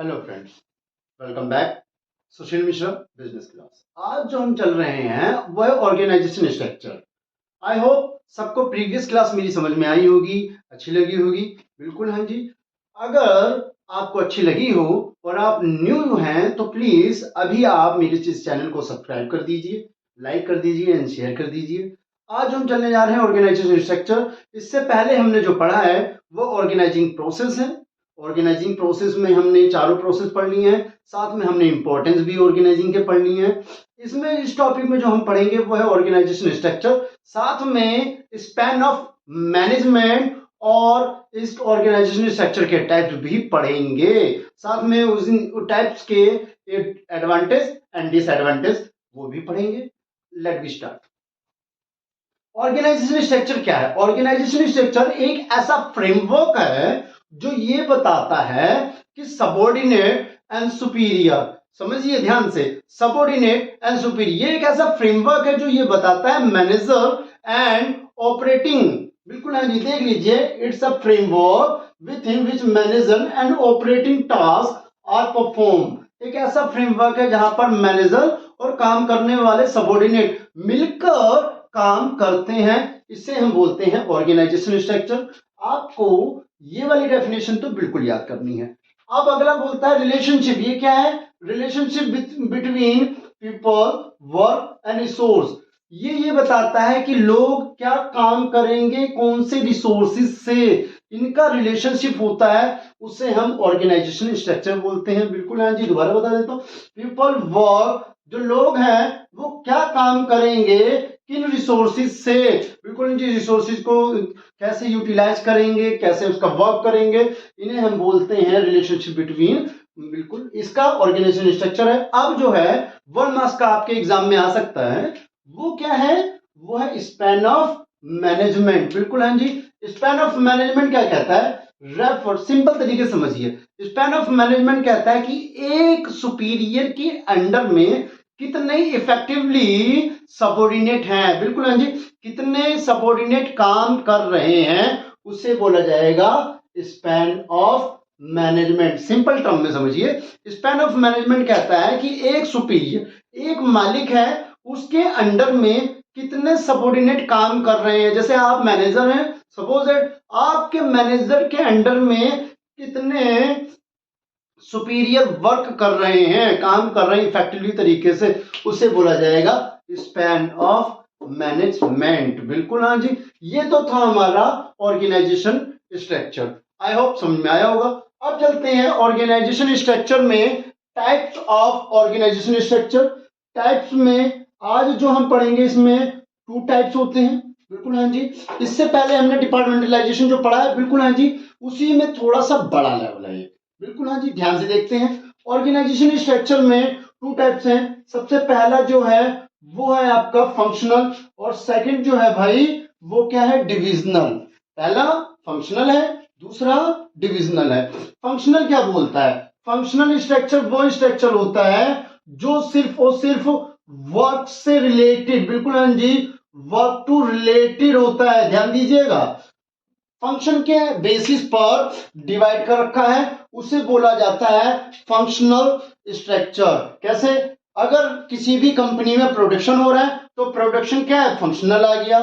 Hello friends, welcome back. Sushil Mishra business class. आज जो हम चल रहे हैं वो है ऑर्गेनाइजेशन स्ट्रक्चर। आई होप सबको प्रीवियस क्लास मेरी समझ में आई होगी, अच्छी लगी होगी। बिल्कुल हाँ जी। अगर आपको अच्छी लगी हो और आप न्यू हैं तो प्लीज अभी आप मेरे इस चैनल को सब्सक्राइब कर दीजिए, लाइक कर दीजिए एंड शेयर कर दीजिए। आज हम चलने जा रहे हैं ऑर्गेनाइजेशन स्ट्रक्चर। इससे पहले हमने जो पढ़ा है वो ऑर्गेनाइजिंग प्रोसेस है। ऑर्गेनाइजिंग प्रोसेस में हमने चारों प्रोसेस पढ़ ली हैं, साथ में हमने इंपॉर्टेंस भी ऑर्गेनाइजिंग के पढ़ ली हैं। इसमें इस टॉपिक में जो हम पढ़ेंगे वो है ऑर्गेनाइजेशन स्ट्रक्चर, साथ में स्पैन ऑफ मैनेजमेंट और इस ऑर्गेनाइजेशन स्ट्रक्चर के टाइप्स भी पढ़ेंगे। साथ में उस टाइप्स के एडवांटेज एंड डिसएडवांटेज वो भी पढ़ेंगे। Let be start. Organisation structure क्या है? ऑर्गेनाइजेशन स्ट्रक्चर एक ऐसा फ्रेमवर्क है जो ये बताता है कि सबॉर्डिनेट एंड सुपीरियर, समझिए ध्यान से, सबॉर्डिनेट एंड सुपीरियर, ये एक ऐसा फ्रेमवर्क है जो ये बताता है मैनेजर एंड ऑपरेटिंग। बिल्कुल हाँ जी, देख लीजिए, it's a framework within which manager and operating task are perform. एक ऐसा फ्रेमवर्क है जहां पर मैनेजर और काम करने वाले सबॉर्डिनेट मिलकर काम करते हैं। इसे हम बोलते हैं ऑर्गेनाइजेशन स्ट्रक्चर। आपको ये वाली डेफिनेशन तो बिल्कुल याद करनी है। अब अगला बोलता है रिलेशनशिप। ये क्या है? Relationship between people, work and resource. ये बताता है कि लोग क्या काम करेंगे, कौन से रिसोर्सेज से इनका रिलेशनशिप होता है, उसे हम ऑर्गेनाइजेशन स्ट्रक्चर बोलते हैं। बिल्कुल हाँ जी, दोबारा बता देता हूं। पीपल, वर्क, जो लोग हैं वो क्या काम करेंगे, किन रिसोर्सेज से, बिल्कुल जी, रिसोर्सेज को कैसे यूटिलाइज करेंगे, कैसे उसका वर्क करेंगे, इन्हें हम बोलते हैं रिलेशनशिप बिटवीन। बिल्कुल इसका ऑर्गेनाइजेशन स्ट्रक्चर है। अब जो है 1 मार्क्स का आपके एग्जाम में आ सकता है, वो क्या है? वो है स्पैन ऑफ मैनेजमेंट। बिल्कुल हाँ जी, स्पैन ऑफ मैनेजमेंट क्या कहता है? रेफर, सिंपल तरीके से समझिए। स्पैन ऑफ मैनेजमेंट कहता है कि एक सुपीरियर के अंडर में कितने इफेक्टिवली सबॉर्डिनेट हैं। बिल्कुल हाँ जी, कितने सबॉर्डिनेट काम कर रहे हैं उसे बोला जाएगा span of management. Simple term में समझिए, स्पैन ऑफ मैनेजमेंट कहता है कि एक सुपीरियर, एक मालिक है, उसके अंडर में कितने सबॉर्डिनेट काम कर रहे हैं। जैसे आप मैनेजर हैं, सपोज दैट आपके मैनेजर के अंडर में कितने सुपीरियर वर्क कर रहे हैं, काम कर रहे हैं इफेक्टिवली तरीके से, उसे बोला जाएगा स्पैन ऑफ मैनेजमेंट। बिल्कुल हाँ जी, ये तो था हमारा ऑर्गेनाइजेशन स्ट्रक्चर। आई होप समझ में आया होगा। अब चलते हैं ऑर्गेनाइजेशन स्ट्रक्चर में types of organisation structure. Types में आज जो हम पढ़ेंगे इसमें 2 टाइप्स होते हैं। बिल्कुल हाँ जी, इससे पहले हमने डिपार्टमेंटलाइजेशन जो पढ़ा है, बिल्कुल हाँ जी, उसी में थोड़ा सा बड़ा लेवल है। बिल्कुल हाँ जी, ध्यान से देखते हैं। ऑर्गेनाइजेशन स्ट्रक्चर में 2 टाइप्स हैं। सबसे पहला जो है वो है आपका फंक्शनल, और सेकंड जो है भाई वो क्या है? डिविजनल। पहला फंक्शनल है, दूसरा डिविजनल है। फंक्शनल क्या बोलता है? फंक्शनल स्ट्रक्चर वो स्ट्रक्चर होता है जो सिर्फ और सिर्फ वर्क से रिलेटेड, बिल्कुल हाँ जी, वर्क टू रिलेटेड होता है। ध्यान दीजिएगा, फंक्शन के बेसिस पर डिवाइड कर रखा है, उसे बोला जाता है फंक्शनल स्ट्रक्चर। कैसे? अगर किसी भी कंपनी में प्रोडक्शन हो रहा है तो प्रोडक्शन क्या है? फंक्शनल आ गया,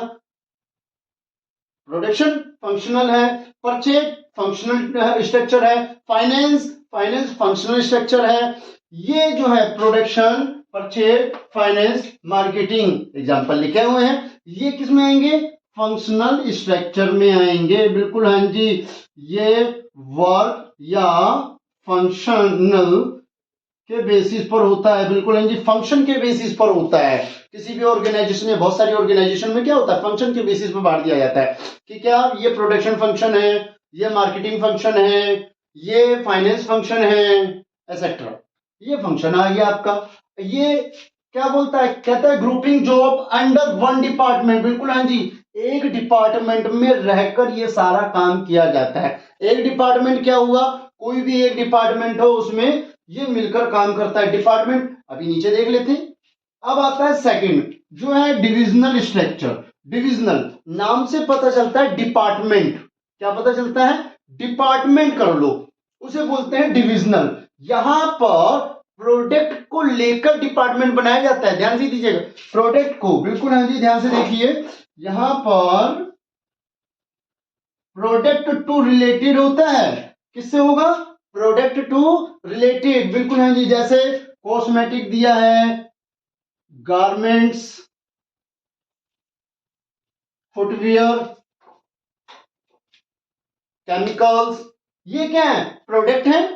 प्रोडक्शन फंक्शनल है। परचेज फंक्शनल स्ट्रक्चर है। फाइनेंस फंक्शनल स्ट्रक्चर है। ये जो है production, purchase, finance, marketing example लिखे हुए हैं, ये किस में आएंगे? फंक्शनल स्ट्रक्चर में आएंगे। बिल्कुल हाँ जी, ये वर्क या फंक्शनल के बेसिस पर होता है। बिल्कुल हाँ जी, फंक्शन के बेसिस पर होता है। किसी भी ऑर्गेनाइजेशन में, बहुत सारी ऑर्गेनाइजेशन में क्या होता है? फंक्शन के बेसिस पर बांट दिया जाता है कि क्या ये प्रोडक्शन फंक्शन है, ये मार्केटिंग फंक्शन है, ये फाइनेंस फंक्शन है, एसेट्रा। ये फंक्शन आ गया आपका। ये क्या बोलता है? कहता है ग्रुपिंग जॉब अंडर 1 डिपार्टमेंट। बिल्कुल हाँ जी, एक डिपार्टमेंट में रहकर ये सारा काम किया जाता है। एक डिपार्टमेंट क्या हुआ? कोई भी एक डिपार्टमेंट हो, उसमें ये मिलकर काम करता है। डिपार्टमेंट अभी नीचे देख लेते हैं। अब आता है सेकंड जो है डिविजनल स्ट्रक्चर। डिविजनल नाम से पता चलता है डिपार्टमेंट। क्या पता चलता है? डिपार्टमेंट कर लो, उसे बोलते हैं डिविजनल। यहां पर प्रोडक्ट को लेकर डिपार्टमेंट बनाया जाता है, ध्यान से दीजिएगा, प्रोडक्ट को, बिल्कुल हाँ जी, ध्यान से देखिए, यहां पर प्रोडक्ट टू रिलेटेड होता है, किससे होगा, प्रोडक्ट टू रिलेटेड, बिल्कुल हाँ जी, जैसे कॉस्मेटिक दिया है, गारमेंट्स, फुटवियर, केमिकल्स, ये क्या है, प्रोडक्ट है,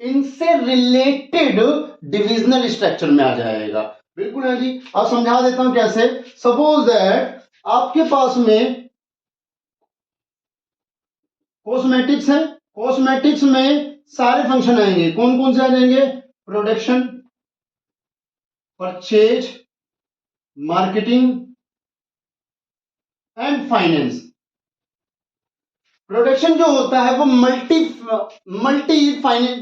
इनसे रिलेटेड डिविजनल स्ट्रक्चर में आ जाएगा, बिल्कुल है जी। अब समझा देता हूं कैसे। सपोज दैट आपके पास में कॉस्मेटिक्स है, कॉस्मेटिक्स में सारे फंक्शन आएंगे, कौन कौन से आ जाएंगे, production, purchase, marketing and finance. Production जो होता है वो मल्टी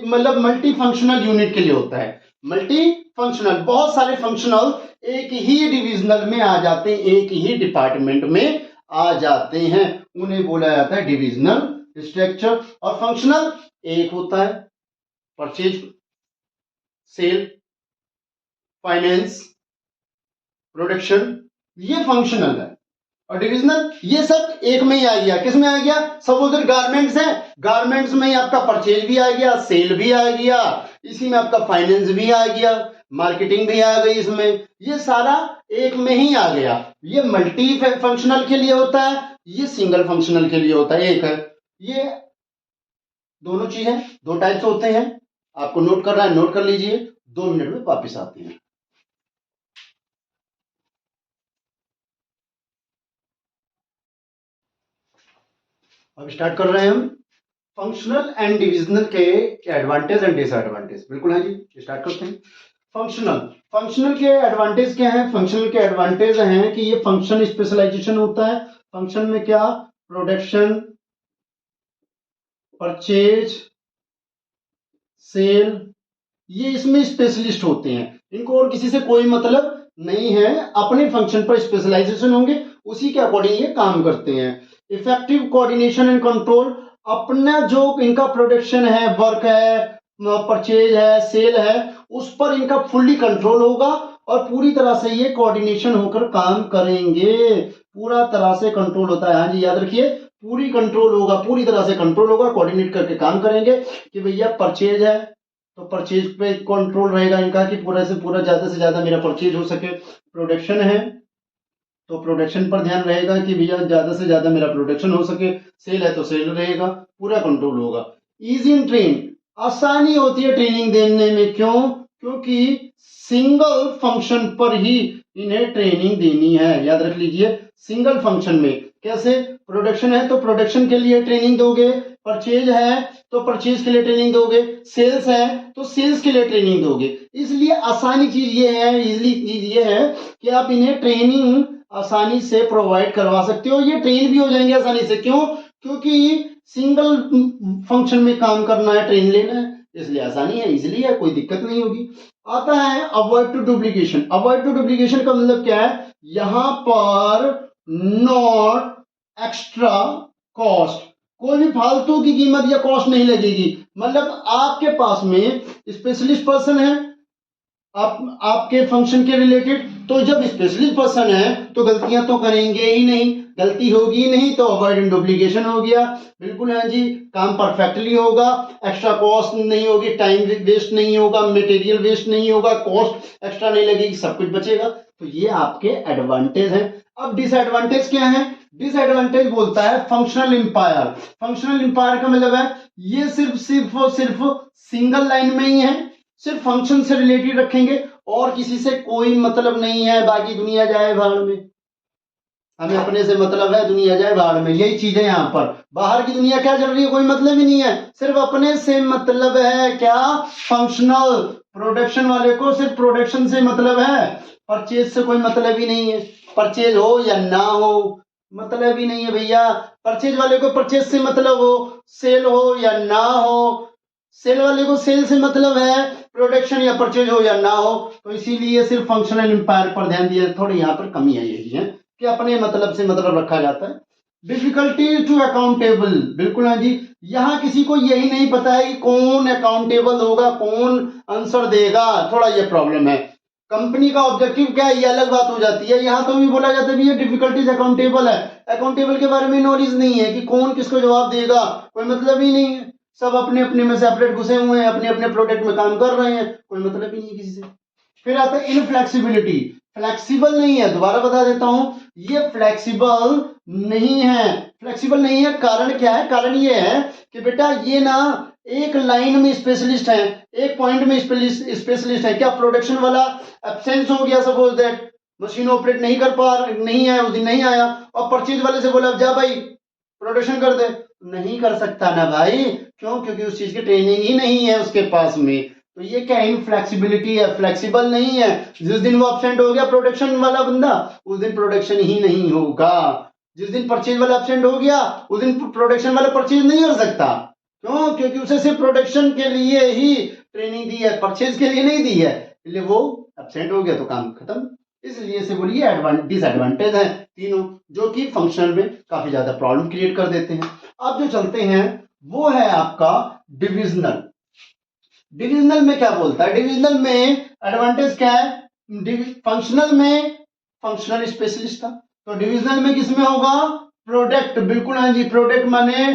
मतलब मल्टी फंक्शनल यूनिट के लिए होता है, मल्टी फंक्शनल, बहुत सारे फंक्शनल एक ही डिविजनल में आ जाते हैं, एक ही डिपार्टमेंट में आ जाते हैं, उन्हें बोला जाता है डिविजनल स्ट्रक्चर। और फंक्शनल एक होता है, परचेज, सेल, फाइनेंस, प्रोडक्शन, ये फंक्शनल है। और डिविजनल ये सब एक में ही आ गया, किस में आ गया, सब उधर गारमेंट्स है, गारमेंट्स में ही आपका परचेज भी आ गया, सेल भी आ गया, इसी में आपका फाइनेंस भी आ गया, मार्केटिंग भी आ गई, इसमें ये सारा एक में ही आ गया। ये मल्टी फंक्शनल के लिए होता है, ये सिंगल फंक्शनल के लिए होता है, एक है, ये दोनों चीजें, दो टाइप्स होते हैं। आपको नोट करना है, नोट कर लीजिए, 2 मिनट में वापिस आते हैं। अब स्टार्ट कर रहे हैं हम फंक्शनल एंड डिविजनल के एडवांटेज एंड डिसएडवांटेज, बिल्कुल है जी, स्टार्ट करते हैं। फंक्शनल, फंक्शनल के एडवांटेज क्या है, फंक्शनल के एडवांटेज हैं कि ये फंक्शन स्पेशलाइजेशन होता है, फंक्शन में क्या, प्रोडक्शन, परचेज, सेल, ये इसमें स्पेशलिस्ट होते हैं, इनको और किसी से कोई मतलब नहीं है, अपने फंक्शन पर स्पेशलाइजेशन होंगे, उसी के अकॉर्डिंग ये काम करते हैं। इफेक्टिव कोऑर्डिनेशन एंड कंट्रोल, अपना जो इनका प्रोडक्शन है, वर्क है, परचेज है, सेल है, उस पर इनका फुल्ली कंट्रोल होगा और पूरी तरह से ये कोऑर्डिनेशन होकर काम करेंगे, पूरा तरह से कंट्रोल होता है, हाँ जी याद रखिए, पूरी कंट्रोल होगा, पूरी तरह से कंट्रोल होगा, कोऑर्डिनेट करके काम करेंगे कि भैया परचेज है तो परचेज पे कंट्रोल रहेगा इनका कि पूरा से पूरा, ज्यादा से ज्यादा मेरा परचेज हो सके। प्रोडक्शन है तो प्रोडक्शन पर ध्यान रहेगा कि भैया ज्यादा से ज्यादा मेरा प्रोडक्शन हो सके, सेल है तो सेल रहेगा, पूरा कंट्रोल होगा। इजी इन ट्रेन, आसानी होती है ट्रेनिंग देने में, क्यों, क्योंकि सिंगल फंक्शन पर ही इन्हें ट्रेनिंग देनी है, याद रख लीजिए, सिंगल फंक्शन में। कैसे, प्रोडक्शन है तो प्रोडक्शन के लिए ट्रेनिंग दोगे, परचेज है तो परचेज के लिए ट्रेनिंग दोगे, सेल्स है तो सेल्स के लिए ट्रेनिंग दोगे, इसलिए आसानी चीज ये है, इजली चीज ये है कि आप इन्हें ट्रेनिंग आसानी से प्रोवाइड करवा सकते हो, ये ट्रेन भी हो जाएंगे आसानी से, क्यों, क्योंकि सिंगल फंक्शन में काम करना है, ट्रेन लेना है, इसलिए आसानी है, इजिली है, कोई दिक्कत नहीं होगी। आता है avoid to duplication, avoid to duplication का मतलब क्या है, यहां पर नॉट एक्स्ट्रा कॉस्ट, कोई भी फालतू की कीमत या कॉस्ट नहीं लगेगी, मतलब आपके पास में स्पेशलिस्ट पर्सन है आपके फंक्शन के रिलेटेड, तो जब स्पेशलिस्ट पर्सन है तो गलतियां तो करेंगे ही नहीं, गलती होगी नहीं तो अवॉइड एंड डुप्लीकेशन हो गया, बिल्कुल है जी, काम परफेक्टली होगा, एक्स्ट्रा कॉस्ट नहीं होगी, टाइम वेस्ट नहीं होगा, मटेरियल वेस्ट नहीं होगा, कॉस्ट एक्स्ट्रा नहीं लगेगी, सब कुछ बचेगा, तो ये आपके एडवांटेज है। अब डिसएडवांटेज क्या है, डिसएडवांटेज बोलता है फंक्शनल इंपायर, फंक्शनल इंपायर का मतलब है ये सिर्फ सिंगल लाइन में ही है, सिर्फ फंक्शन से रिलेटेड रखेंगे और किसी से कोई मतलब नहीं है, बाकी दुनिया जाए भाड़ में, हमें अपने से मतलब है, दुनिया जाए भाड़ में, यही चीज है यहाँ पर, बाहर की दुनिया क्या चल रही है कोई मतलब ही नहीं है, सिर्फ अपने से मतलब है, क्या, फंक्शनल, प्रोडक्शन वाले को सिर्फ प्रोडक्शन से मतलब है, परचेज से कोई मतलब ही नहीं है, परचेज हो या ना हो मतलब ही नहीं है भैया, परचेज वाले को परचेज से मतलब हो, सेल हो या ना हो, सेल वाले को सेल से मतलब है, प्रोडक्शन या परचेज हो या ना हो, तो इसीलिए सिर्फ फंक्शनल इंपायर पर ध्यान दिया, थोड़ी यहाँ पर कमी है, यही है कि अपने मतलब से मतलब रखा जाता है, डिफिकल्टी टू अकाउंटेबल, बिल्कुल हाँ जी। यहाँ किसी को यही नहीं पता है कि कौन अकाउंटेबल होगा, कौन आंसर देगा, थोड़ा ये प्रॉब्लम है। कंपनी का ऑब्जेक्टिव क्या है ये अलग बात हो जाती है। यहाँ तो भी बोला जाता है भी ये डिफिकल्टीज अकाउंटेबल है, अकाउंटेबल के बारे में नॉलेज नहीं है कि कौन किसको जवाब देगा, कोई मतलब ही नहीं है। सब अपने अपने में सेपरेट घुसे हुए हैं, अपने अपने प्रोडक्ट में काम कर रहे हैं, कोई मतलब ही नहीं है किसी से। फिर आता है इनफ्लेक्सिबिलिटी, फ्लेक्सिबल नहीं है। दोबारा बता देता हूं, ये फ्लेक्सिबल नहीं है। फ्लेक्सिबल नहीं है, कारण क्या है? कारण ये है कि बेटा ये ना एक लाइन में स्पेशलिस्ट है, एक पॉइंट में स्पेशलिस्ट है। क्या प्रोडक्शन वाला एब्सेंस हो गया, सपोज दैट मशीन ऑपरेट नहीं कर पा, नहीं है उस दिन, नहीं आया, और परचेज वाले से बोला जा भाई प्रोडक्शन कर दे, नहीं कर सकता ना भाई। क्यों? क्योंकि उस चीज की ट्रेनिंग ही नहीं है उसके पास में। तो ये क्या इनफ्लेक्सिबिलिटी है, फ्लेक्सिबल नहीं है। जिस दिन वो एब्सेंट हो गया प्रोडक्शन वाला बंदा, उस दिन प्रोडक्शन ही नहीं होगा। जिस दिन परचेज वाला एब्सेंट हो गया, उस दिन प्रोडक्शन वाला परचेज नहीं कर सकता। क्यों? क्योंकि उसे सिर्फ प्रोडक्शन के लिए ही ट्रेनिंग दी है, परचेज के लिए नहीं दी है, इसलिए वो एब्सेंट हो गया तो काम खत्म। इसलिए से बोलिए डिसएडवांटेज है तीनों, जो कि फंक्शनल में काफी ज्यादा प्रॉब्लम क्रिएट कर देते हैं। अब जो चलते हैं वो है आपका डिविजनल। डिविजनल में क्या बोलता है? डिविजनल में एडवांटेज क्या है? फंक्शनल में फंक्शनल स्पेशलिस्ट था, तो डिविजनल में किसमें होगा? प्रोडक्ट, बिल्कुल हाँ जी। प्रोडक्ट माने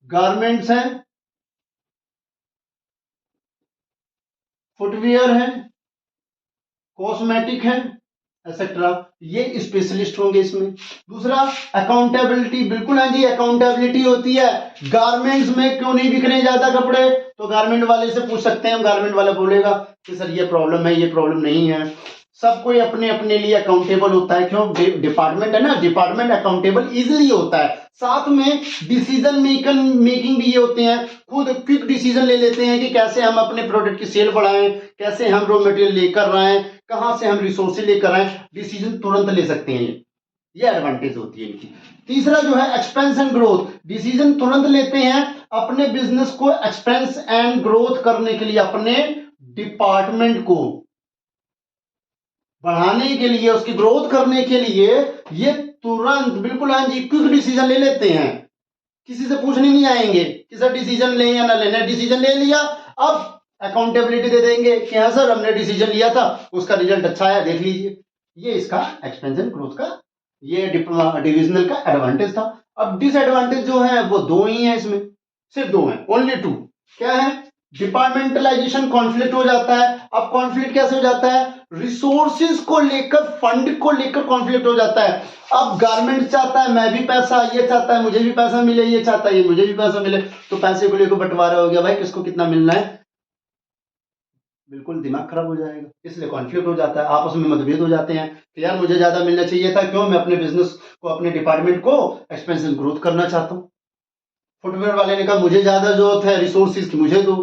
गारमेंट्स है, फुटवियर है, कॉस्मेटिक है, एक्सेट्रा, ये स्पेशलिस्ट होंगे इसमें। दूसरा अकाउंटेबिलिटी, बिल्कुल हाँ जी, अकाउंटेबिलिटी होती है। गारमेंट्स में क्यों नहीं बिक रहे ज्यादा कपड़े, तो गारमेंट वाले से पूछ सकते हैं, गारमेंट वाला बोलेगा कि सर ये प्रॉब्लम है, ये प्रॉब्लम नहीं है। सब कोई अपने अपने लिए अकाउंटेबल होता है। क्यों? डिपार्टमेंट है ना, डिपार्टमेंट अकाउंटेबल इजिली होता है। साथ में डिसीजन मेकिंग भी ये होते हैं, खुद क्विक डिसीजन ले लेते हैं कि कैसे हम अपने प्रोडक्ट की सेल बढ़ाएं, कैसे हम रॉ मटेरियल लेकर आए, कहां से हम रिसोर्सेज लेकर आए, डिसीजन तुरंत ले सकते हैं। ये एडवांटेज होती है इनकी। तीसरा जो है एक्सपेंशन ग्रोथ, डिसीजन तुरंत लेते हैं अपने बिजनेस को एक्सपेंस एंड ग्रोथ करने के लिए, अपने डिपार्टमेंट को बढ़ाने के लिए, उसकी ग्रोथ करने के लिए ये तुरंत, बिल्कुल हाँ जी, क्विक डिसीजन ले लेते हैं। किसी से पूछने नहीं आएंगे कि सर डिसीजन लें या ना लेना, डिसीजन ले लिया, अब अकाउंटेबिलिटी दे देंगे कि हाँ सर हमने डिसीजन लिया था, उसका रिजल्ट अच्छा है, देख लीजिए। ये इसका एक्सपेंशन ग्रोथ का, ये डिविजनल का एडवांटेज था। अब डिसएडवांटेज जो है वो दो ही है इसमें, सिर्फ दो है, ओनली टू। क्या है? डिपार्टमेंटलाइजेशन कॉन्फ्लिक्ट हो जाता है। अब कॉन्फ्लिक्ट कैसे हो जाता है? रिसोर्सेज को लेकर, फंड को लेकर कॉन्फ्लिक्ट हो जाता है। अब गारमेंट चाहता है मैं भी पैसा, ये चाहता है मुझे भी पैसा मिले, ये चाहता है ये मुझे भी पैसा मिले, तो पैसे को लेकर बंटवारा हो गया, भाई किसको कितना मिलना है, बिल्कुल दिमाग खराब हो जाएगा। इसलिए कॉन्फ्लिक्ट हो जाता है, आपस में मतभेद हो जाते हैं कि यार मुझे ज्यादा मिलना चाहिए था, क्यों? मैं अपने बिजनेस को, अपने डिपार्टमेंट को एक्सपेंशन ग्रोथ करना चाहता हूँ। फुटवेयर वाले ने कहा मुझे ज्यादा जरूरत है रिसोर्सेज की, मुझे दो।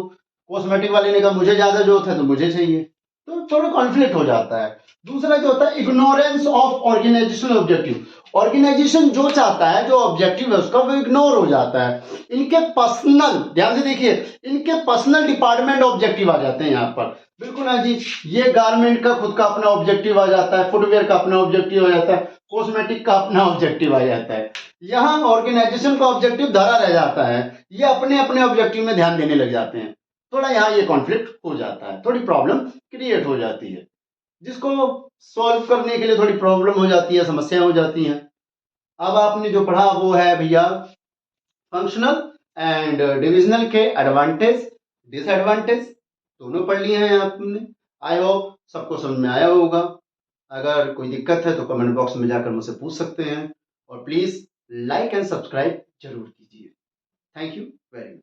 कॉस्मेटिक वाले ने कहा मुझे ज्यादा जरूरत है तो मुझे चाहिए, तो थोड़ा कॉन्फ्लिक्ट हो जाता है। दूसरा जो होता है ignorance of organisational objective, organisation जो चाहता है, जो ऑब्जेक्टिव है उसका, वो इग्नोर हो जाता है। इनके पर्सनल, ध्यान से देखिए, इनके पर्सनल डिपार्टमेंट ऑब्जेक्टिव आ जाते हैं यहाँ पर, बिल्कुल हाँ जी। ये गारमेंट का खुद का अपना ऑब्जेक्टिव आ जाता है, फुटवेयर का अपना ऑब्जेक्टिव आ जाता है, कॉस्मेटिक का अपना ऑब्जेक्टिव आ जाता है। यहाँ ऑर्गेनाइजेशन का ऑब्जेक्टिव धरा रह जाता है, ये अपने अपने ऑब्जेक्टिव में ध्यान देने लग जाते हैं। थोड़ा यहाँ ये कॉन्फ्लिक्ट हो जाता है, थोड़ी प्रॉब्लम क्रिएट हो जाती है, जिसको सॉल्व करने के लिए थोड़ी प्रॉब्लम हो जाती है, समस्याएं हो जाती हैं। अब आपने जो पढ़ा वो है भैया फंक्शनल एंड डिविजनल के एडवांटेज डिसएडवांटेज, दोनों पढ़ लिए हैं आपने। आई होप सबको समझ में आया होगा। अगर कोई दिक्कत है तो कमेंट बॉक्स में जाकर मुझसे पूछ सकते हैं, और प्लीज लाइक एंड सब्सक्राइब जरूर कीजिए। Thank you very much.